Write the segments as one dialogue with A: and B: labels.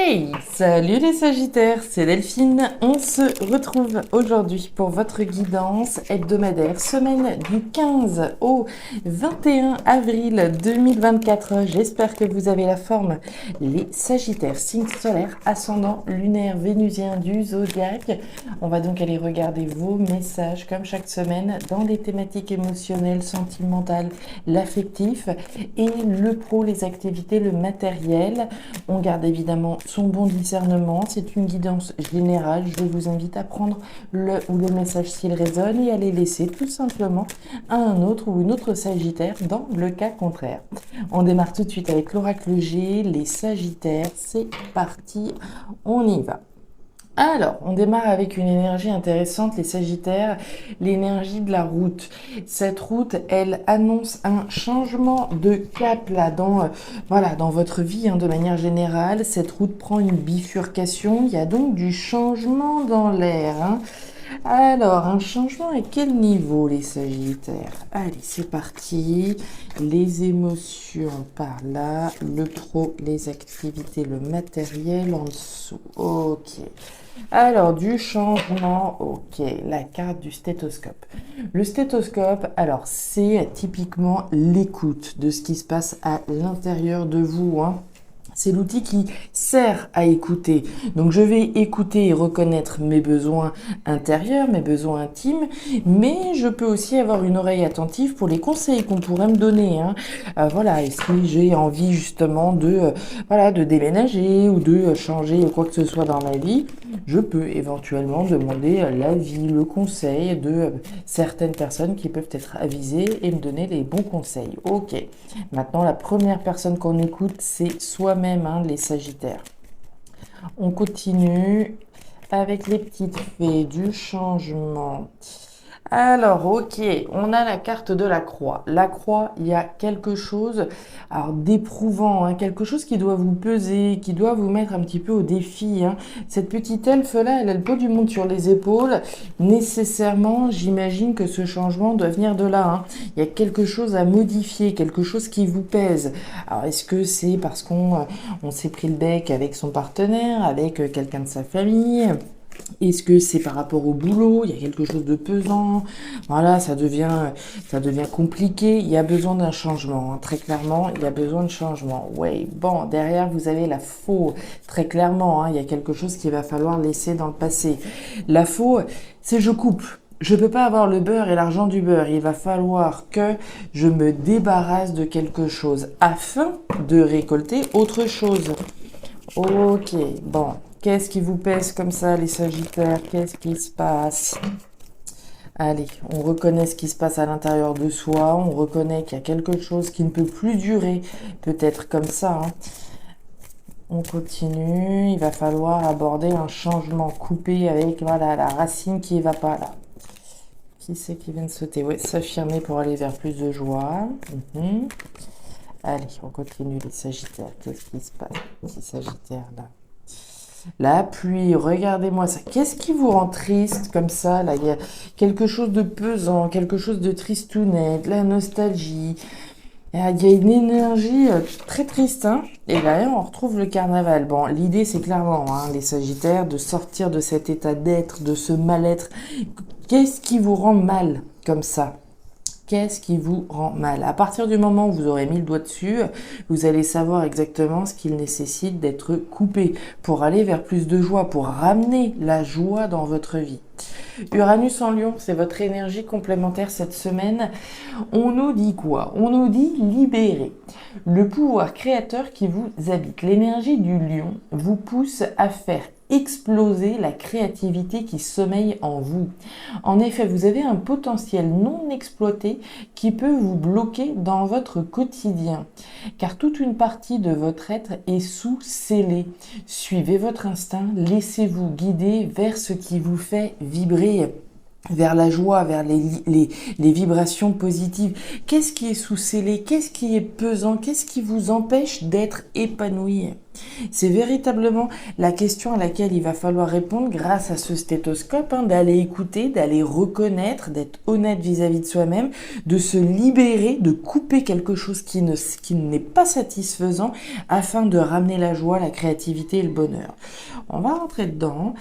A: Hey, salut les Sagittaires, c'est Delphine. On se retrouve aujourd'hui pour votre guidance hebdomadaire, semaine du 15 au 21 avril 2024. J'espère que vous avez la forme. Les Sagittaires, signe solaire, ascendant lunaire vénusien du zodiaque. On va donc aller regarder vos messages comme chaque semaine dans les thématiques émotionnelles, sentimentales, l'affectif et le pro, les activités, le matériel. On garde évidemment son bon discernement, c'est une guidance générale. Je vous invite à prendre le ou les messages s'ils résonnent et à les laisser tout simplement à un autre ou une autre Sagittaire dans le cas contraire. On démarre tout de suite avec l'oracle G, les Sagittaires, c'est parti, on y va. Alors, on démarre avec une énergie intéressante, les Sagittaires, l'énergie de la route. Cette route, elle annonce un changement de cap là, dans votre vie de manière générale. Cette route prend une bifurcation, il y a donc du changement dans l'air. Alors, un changement à quel niveau, les Sagittaires? Allez, c'est parti. Les émotions par là, le pro, les activités, le matériel en dessous. Ok. Alors, du changement, ok, la carte du stéthoscope. Le stéthoscope, alors, c'est typiquement l'écoute de ce qui se passe à l'intérieur de vous. C'est l'outil qui sert à écouter. Donc je vais écouter et reconnaître mes besoins intérieurs, mes besoins intimes, mais je peux aussi avoir une oreille attentive pour les conseils qu'on pourrait me donner. Voilà, et si j'ai envie justement de déménager ou de changer quoi que ce soit dans ma vie, je peux éventuellement demander l'avis, le conseil de certaines personnes qui peuvent être avisées et me donner les bons conseils. Ok, maintenant la première personne qu'on écoute, c'est soi-même. Les Sagittaires. On continue avec les petites fées du changement. Alors, ok, on a la carte de la croix. La croix, il y a quelque chose d'éprouvant, quelque chose qui doit vous peser, qui doit vous mettre un petit peu au défi. Cette petite elfe-là, elle a le poids du monde sur les épaules. Nécessairement, j'imagine que ce changement doit venir de là. Il y a quelque chose à modifier, quelque chose qui vous pèse. Alors, est-ce que c'est parce qu'on s'est pris le bec avec son partenaire, avec quelqu'un de sa famille ? Est-ce que c'est par rapport au boulot? Il y a quelque chose de pesant. Voilà, ça devient compliqué. Il y a besoin d'un changement. Très clairement, il y a besoin de changement. Ouais, bon, derrière, vous avez la faux. Très clairement, il y a quelque chose qu'il va falloir laisser dans le passé. La faux, c'est je coupe. Je peux pas avoir le beurre et l'argent du beurre. Il va falloir que je me débarrasse de quelque chose afin de récolter autre chose. Ok, bon. Qu'est-ce qui vous pèse comme ça, les Sagittaires? Qu'est-ce qui se passe? Allez, on reconnaît ce qui se passe à l'intérieur de soi. On reconnaît qu'il y a quelque chose qui ne peut plus durer. Peut-être comme ça. On continue. Il va falloir aborder un changement coupé avec la racine qui ne va pas là. Qui c'est qui vient de sauter? Oui, s'affirmer pour aller vers plus de joie. Allez, on continue les Sagittaires. Qu'est-ce qui se passe, ces Sagittaires là? La pluie, regardez-moi ça. Qu'est-ce qui vous rend triste comme ça là? Il y a quelque chose de pesant, quelque chose de tristounet, de la nostalgie. Il y a une énergie très triste. Et là, on retrouve le carnaval. Bon, l'idée, c'est clairement, les Sagittaires, de sortir de cet état d'être, de ce mal-être. Qu'est-ce qui vous rend mal comme ça? Qu'est-ce qui vous rend mal? À partir du moment où vous aurez mis le doigt dessus, vous allez savoir exactement ce qu'il nécessite d'être coupé pour aller vers plus de joie, pour ramener la joie dans votre vie. Uranus en Lion, c'est votre énergie complémentaire cette semaine. On nous dit quoi? On nous dit libérer. Le pouvoir créateur qui vous habite. L'énergie du Lion vous pousse à faire exploser la créativité qui sommeille en vous. En effet, vous avez un potentiel non exploité qui peut vous bloquer dans votre quotidien, car toute une partie de votre être est sous-scellée. Suivez votre instinct, laissez-vous guider vers ce qui vous fait vibrer, vers la joie, vers les vibrations positives. Qu'est-ce qui est sous-scellé? Qu'est-ce qui est pesant? Qu'est-ce qui vous empêche d'être épanoui? C'est véritablement la question à laquelle il va falloir répondre grâce à ce stéthoscope, hein, d'aller écouter, d'aller reconnaître, d'être honnête vis-à-vis de soi-même, de se libérer, de couper quelque chose qui n'est pas satisfaisant afin de ramener la joie, la créativité et le bonheur. On va rentrer dedans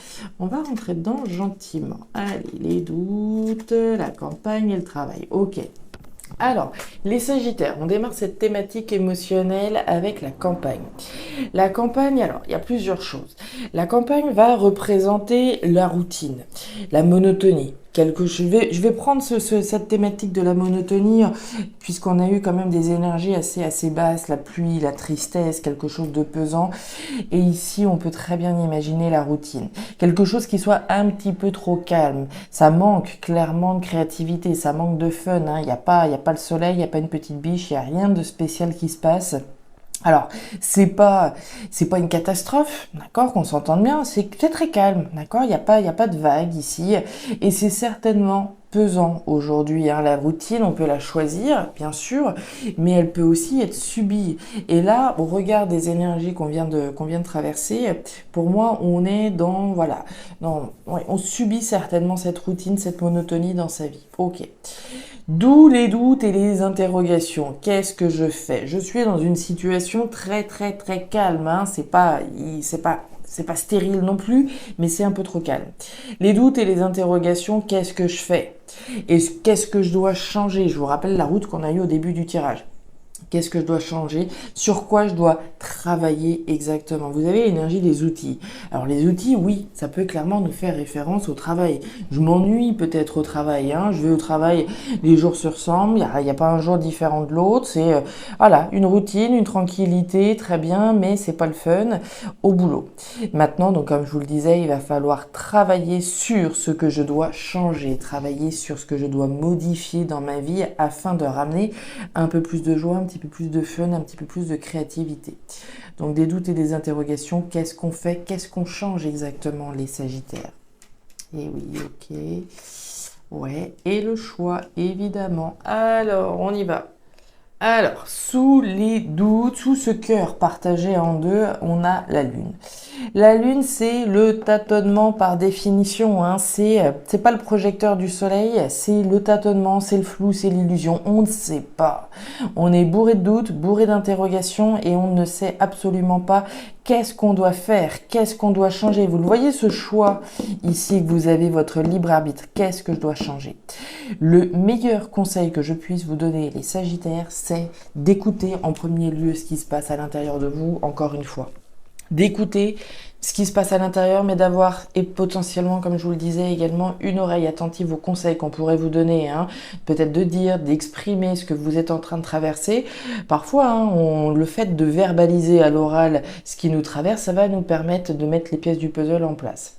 A: gentiment. Allez, les doutes, la campagne et le travail. Ok. Alors, les Sagittaires, on démarre cette thématique émotionnelle avec la campagne. La campagne, alors, il y a plusieurs choses. La campagne va représenter la routine, la monotonie. Je vais prendre cette thématique de la monotonie, puisqu'on a eu quand même des énergies assez basses, la pluie, la tristesse, quelque chose de pesant. Et ici, on peut très bien imaginer la routine. Quelque chose qui soit un petit peu trop calme. Ça manque clairement de créativité, ça manque de fun, hein. Il y a pas le soleil, il n'y a pas une petite biche, il n'y a rien de spécial qui se passe. Alors, c'est pas une catastrophe, d'accord, qu'on s'entende bien, c'est très calme, d'accord, il y a pas de vague ici, et c'est certainement pesant aujourd'hui, hein. La routine, on peut la choisir, bien sûr, mais elle peut aussi être subie. Et là, au regard des énergies qu'on vient de traverser, pour moi, on est on subit certainement cette routine, cette monotonie dans sa vie. Ok. D'où les doutes et les interrogations. Qu'est-ce que je fais? Je suis dans une situation très calme, hein. C'est pas stérile non plus, mais c'est un peu trop calme. Les doutes et les interrogations, qu'est-ce que je fais? Et qu'est-ce que je dois changer? Je vous rappelle la route qu'on a eue au début du tirage. Qu'est-ce que je dois changer? Sur quoi je dois travailler exactement? Vous avez l'énergie des outils. Alors les outils, oui, ça peut clairement nous faire référence au travail. Je m'ennuie peut-être au travail, hein. Je vais au travail, les jours se ressemblent, il y a pas un jour différent de l'autre. C'est une routine, une tranquillité, très bien, mais c'est pas le fun au boulot. Maintenant, donc comme je vous le disais, il va falloir travailler sur ce que je dois changer, travailler sur ce que je dois modifier dans ma vie afin de ramener un peu plus de joie, un petit peu plus de fun, un petit peu plus de créativité. Donc des doutes et des interrogations, qu'est-ce qu'on fait, qu'est-ce qu'on change exactement les Sagittaires? Et oui, ok. Ouais, et le choix, évidemment. Alors, on y va. Alors, sous les doutes, sous ce cœur partagé en deux, on a la Lune. La Lune, c'est le tâtonnement par définition, hein. C'est pas le projecteur du soleil, c'est le tâtonnement, c'est le flou, c'est l'illusion. On ne sait pas. On est bourré de doutes, bourré d'interrogations et on ne sait absolument pas qu'est-ce qu'on doit faire, qu'est-ce qu'on doit changer. Vous le voyez, ce choix ici, que vous avez votre libre arbitre. Qu'est-ce que je dois changer? Le meilleur conseil que je puisse vous donner, les Sagittaires, c'est d'écouter en premier lieu ce qui se passe à l'intérieur de vous, encore une fois. D'écouter ce qui se passe à l'intérieur, mais d'avoir, et potentiellement, comme je vous le disais également, une oreille attentive aux conseils qu'on pourrait vous donner, hein. Peut-être de dire, d'exprimer ce que vous êtes en train de traverser. Parfois, hein, le fait de verbaliser à l'oral ce qui nous traverse, ça va nous permettre de mettre les pièces du puzzle en place.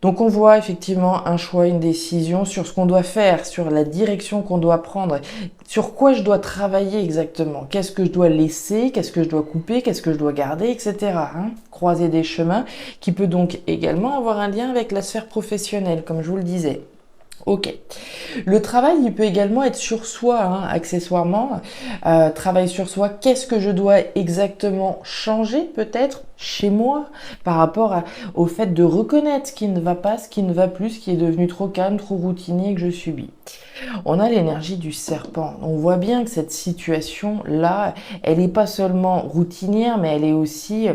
A: Donc on voit effectivement un choix, une décision sur ce qu'on doit faire, sur la direction qu'on doit prendre, sur quoi je dois travailler exactement, qu'est-ce que je dois laisser, qu'est-ce que je dois couper, qu'est-ce que je dois garder, etc. Hein. Croiser des chemins qui peut donc également avoir un lien avec la sphère professionnelle, comme je vous le disais. Ok. Le travail, il peut également être sur soi, hein, accessoirement. Travail sur soi, qu'est-ce que je dois exactement changer peut-être chez moi par rapport au fait de reconnaître ce qui ne va pas, ce qui ne va plus, ce qui est devenu trop calme, trop routinier et que je subis. On a l'énergie du serpent. On voit bien que cette situation-là, elle n'est pas seulement routinière, mais elle est aussi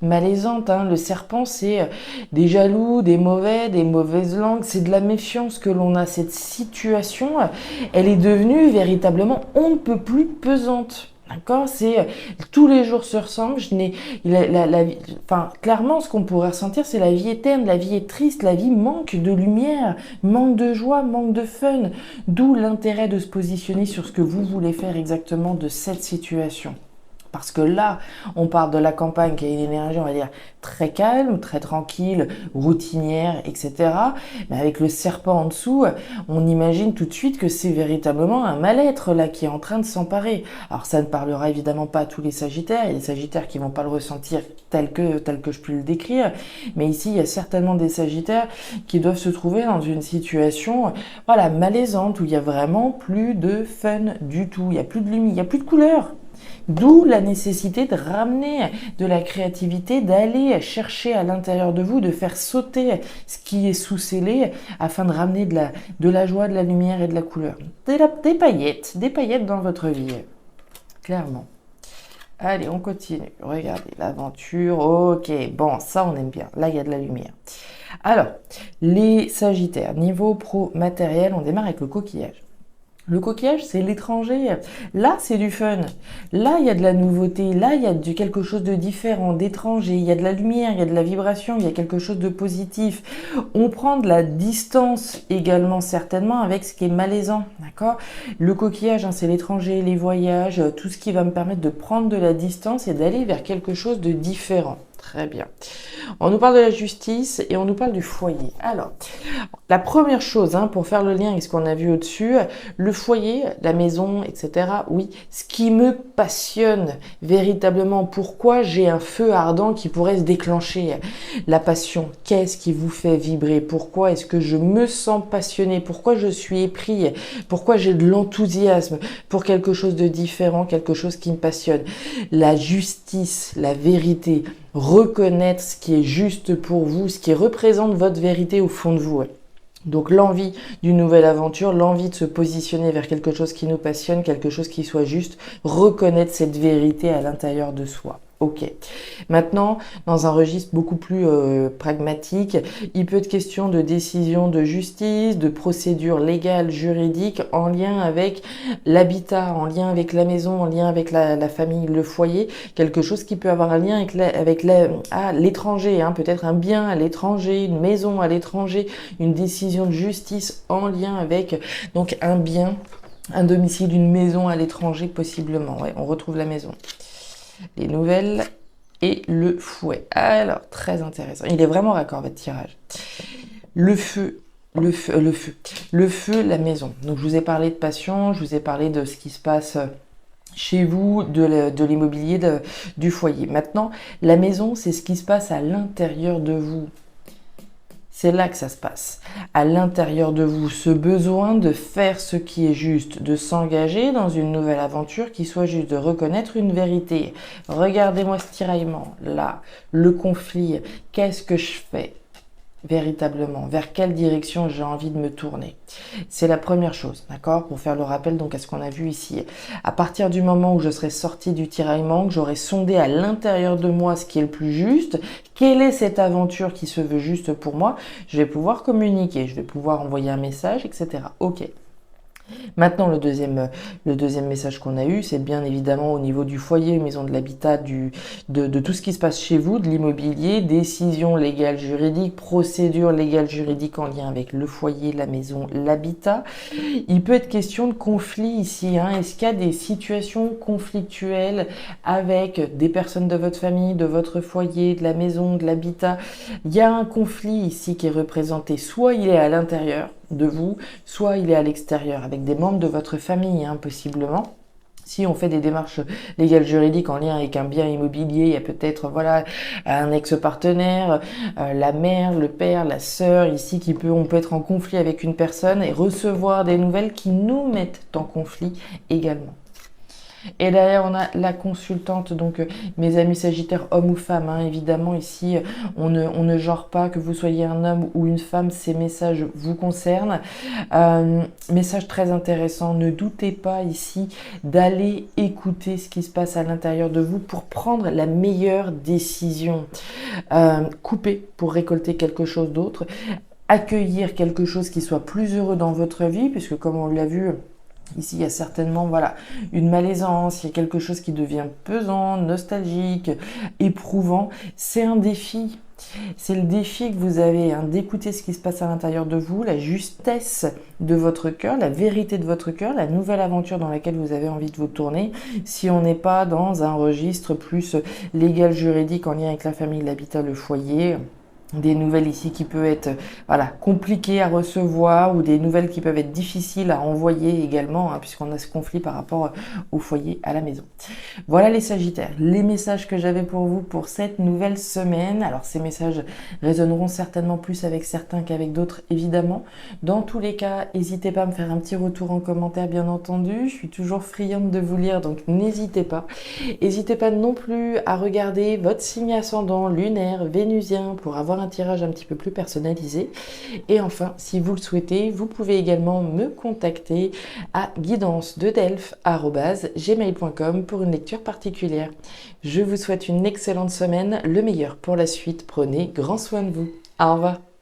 A: malaisante, hein. Le serpent, c'est des jaloux, des mauvaises langues, c'est de la méfiance que l'on a. Cette situation, elle est devenue véritablement on ne peut plus pesante. D'accord, c'est tous les jours se ressemblent. Clairement, ce qu'on pourrait ressentir, c'est la vie est terne, la vie est triste, la vie manque de lumière, manque de joie, manque de fun. D'où l'intérêt de se positionner sur ce que vous voulez faire exactement de cette situation. Parce que là, on part de la campagne qui a une énergie, on va dire, très calme, très tranquille, routinière, etc. Mais avec le serpent en dessous, on imagine tout de suite que c'est véritablement un mal-être là qui est en train de s'emparer. Alors ça ne parlera évidemment pas à tous les Sagittaires. Il y a des Sagittaires qui vont pas le ressentir tel que je peux le décrire. Mais ici, il y a certainement des Sagittaires qui doivent se trouver dans une situation, malaisante, où il y a vraiment plus de fun du tout. Il y a plus de lumière, il y a plus de couleur. D'où la nécessité de ramener de la créativité, d'aller chercher à l'intérieur de vous, de faire sauter ce qui est sous-scellé afin de ramener de la joie, de la lumière et de la couleur. Des paillettes dans votre vie, clairement. Allez, on continue. Regardez, l'aventure. Ok, bon, ça on aime bien. Là, il y a de la lumière. Alors, les Sagittaires, niveau pro matériel, on démarre avec le coquillage. Le coquillage, c'est l'étranger. Là, c'est du fun. Là, il y a de la nouveauté. Là, il y a quelque chose de différent, d'étranger. Il y a de la lumière, il y a de la vibration, il y a quelque chose de positif. On prend de la distance également, certainement, avec ce qui est malaisant. D'accord ? Le coquillage, c'est l'étranger, les voyages, tout ce qui va me permettre de prendre de la distance et d'aller vers quelque chose de différent. Très bien. On nous parle de la justice et on nous parle du foyer. Alors, la première chose, pour faire le lien avec ce qu'on a vu au-dessus, le foyer, la maison, etc. Oui, ce qui me passionne véritablement, pourquoi j'ai un feu ardent qui pourrait se déclencher. La passion, qu'est-ce qui vous fait vibrer? Pourquoi est-ce que je me sens passionné? Pourquoi je suis épris? Pourquoi j'ai de l'enthousiasme pour quelque chose de différent, quelque chose qui me passionne? La justice, la vérité, reconnaître ce qui est juste pour vous, ce qui représente votre vérité au fond de vous. Donc l'envie d'une nouvelle aventure, l'envie de se positionner vers quelque chose qui nous passionne, quelque chose qui soit juste, reconnaître cette vérité à l'intérieur de soi. Ok. Maintenant, dans un registre beaucoup plus pragmatique, il peut être question de décision de justice, de procédure légale, juridique, en lien avec l'habitat, en lien avec la maison, en lien avec la famille, le foyer, quelque chose qui peut avoir un lien avec l'étranger, peut-être un bien à l'étranger, une maison à l'étranger, une décision de justice en lien avec donc un bien, un domicile, une maison à l'étranger possiblement. Ouais, on retrouve la maison. Les nouvelles et le fouet. Alors, très intéressant. Il est vraiment raccord, votre tirage. Le feu, la maison. Donc, je vous ai parlé de passion, je vous ai parlé de ce qui se passe chez vous, de l'immobilier, du foyer. Maintenant, la maison, c'est ce qui se passe à l'intérieur de vous. C'est là que ça se passe. À l'intérieur de vous, ce besoin de faire ce qui est juste, de s'engager dans une nouvelle aventure qui soit juste, de reconnaître une vérité. Regardez-moi ce tiraillement, là, le conflit. Qu'est-ce que je fais véritablement? Vers quelle direction j'ai envie de me tourner? C'est la première chose, d'accord? Pour faire le rappel donc à ce qu'on a vu ici. À partir du moment où je serai sortie du tiraillement, que j'aurai sondé à l'intérieur de moi ce qui est le plus juste, quelle est cette aventure qui se veut juste pour moi, je vais pouvoir communiquer, je vais pouvoir envoyer un message, etc. Ok. Maintenant, le deuxième message qu'on a eu, c'est bien évidemment au niveau du foyer, maison de l'habitat, de tout ce qui se passe chez vous, de l'immobilier, décision légale juridique, procédure légale juridique en lien avec le foyer, la maison, l'habitat. Il peut être question de conflit ici. Est-ce qu'il y a des situations conflictuelles avec des personnes de votre famille, de votre foyer, de la maison, de l'habitat? Il y a un conflit ici qui est représenté. Soit il est à l'intérieur de vous, soit il est à l'extérieur, avec des membres de votre famille, possiblement. Si on fait des démarches légales juridiques en lien avec un bien immobilier, il y a peut-être un ex-partenaire, la mère, le père, la sœur, ici on peut être en conflit avec une personne et recevoir des nouvelles qui nous mettent en conflit également. Et derrière, on a la consultante, donc mes amis sagittaires, hommes ou femmes, évidemment, ici, on ne genre pas que vous soyez un homme ou une femme, ces messages vous concernent. Message très intéressant, ne doutez pas ici d'aller écouter ce qui se passe à l'intérieur de vous pour prendre la meilleure décision. Couper pour récolter quelque chose d'autre, accueillir quelque chose qui soit plus heureux dans votre vie, puisque comme on l'a vu, ici, il y a certainement une malaisance, il y a quelque chose qui devient pesant, nostalgique, éprouvant. C'est un défi. C'est le défi que vous avez d'écouter ce qui se passe à l'intérieur de vous, la justesse de votre cœur, la vérité de votre cœur, la nouvelle aventure dans laquelle vous avez envie de vous tourner. Si on n'est pas dans un registre plus légal, juridique, en lien avec la famille, l'habitat, le foyer, Des nouvelles ici qui peuvent être voilà, compliquées à recevoir ou des nouvelles qui peuvent être difficiles à envoyer également, hein, puisqu'on a ce conflit par rapport au foyer, à la maison. Voilà les Sagittaires, les messages que j'avais pour vous pour cette nouvelle semaine. Alors ces messages résonneront certainement plus avec certains qu'avec d'autres, évidemment. Dans tous les cas, n'hésitez pas à me faire un petit retour en commentaire, bien entendu. Je suis toujours friande de vous lire, donc n'hésitez pas. N'hésitez pas non plus à regarder votre signe ascendant, lunaire, vénusien, pour avoir un tirage un petit peu plus personnalisé. Et enfin, si vous le souhaitez, vous pouvez également me contacter à guidancededelphes@gmail.com pour une lecture particulière. Je vous souhaite une excellente semaine, le meilleur pour la suite. Prenez grand soin de vous. Au revoir.